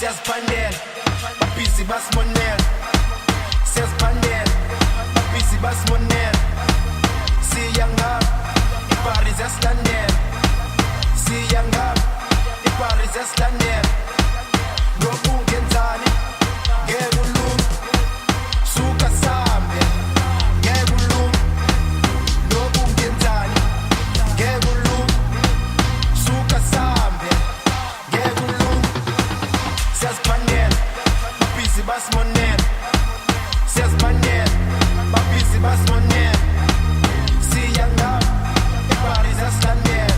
Siyaziphandela babhizi basimonela. Siyaziphandela babhizi basimonela. Siya ngapha ipari ziyasilandela. Siya ngapha ipari ziyasilandela. Lokhu ngenzani ngekulunge. Suka Sambe ngekulunge. Lokhu ngenzani ngekulunge. Suka Sambe ngekulunge. Siyaziphandela babhizi basimonela. Siyaziphandela babhizi basimonela. Siya ngapha ipari ziyasilandela.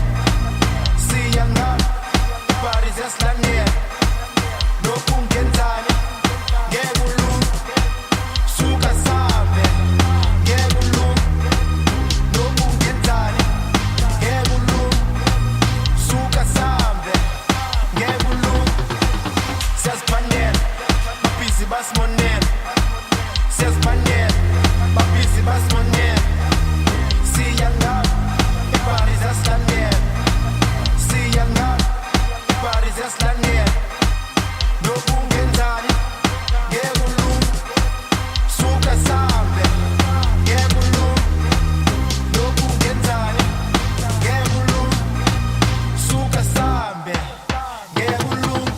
Siya ngapha ipari ziyasilandela. Lokhu ngenzani ngekulunge. Suka Sambe ngekulunge. Lokhu ngenzani ngekulunge. Suka Sambe ngekulunge. Siyaziphandela babhizi basimonela. Siyaziphandela babhizi basimonela. Siya ngapha ipari ziyasilandela. Siya ngapha ipari ziyasilandela. Lokhu ngenzani ngekulunge. Suka Sambe ngekulunge. Lokhu ngenzani ngekulunge. Suka Sambe ngekulunge.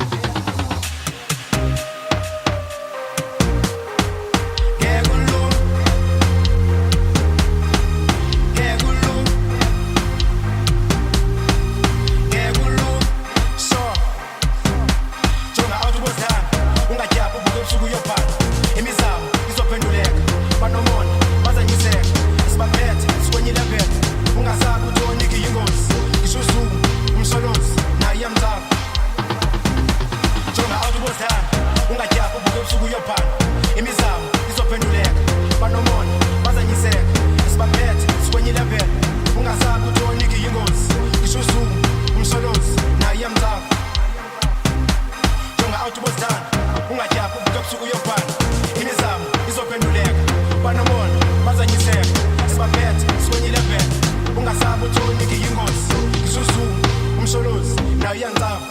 Imizamo izophenduleka banomona bazanyiseka sibaphethe sikwenyilevela ungasabi utonika yingozi ngisho usuku umsolozi naye iyamzama jonga out ubosithanda ungatyaphi uvuke ebusuku uyobhana imizamo izophenduleka banomona bazanyiseka sibaphethe sikwenyilevela ungasabi utonika yingozi ngisho usuku umsolozi naye iyamzama.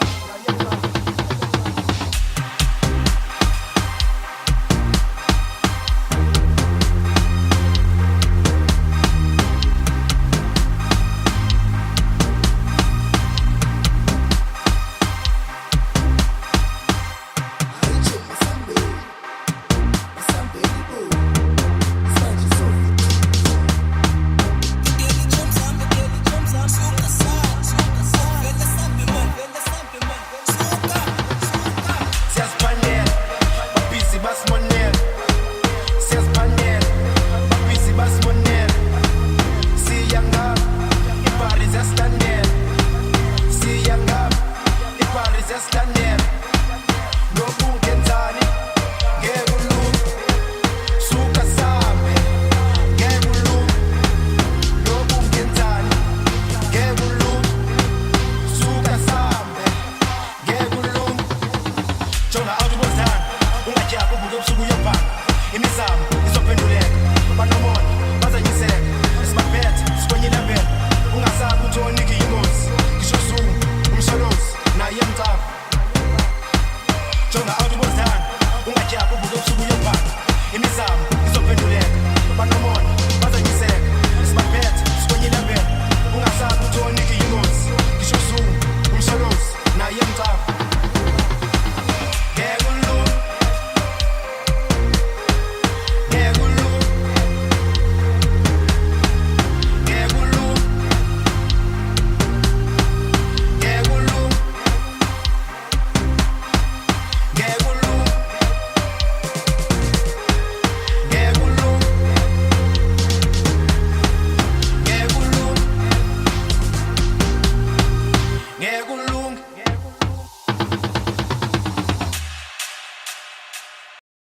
Imizamo izophenduleka banomona bazanyiseka sibaphethe sikwenyilevela ungasabi utonika yingozi ngisho usuku umsolozi naye iyamzama jonga out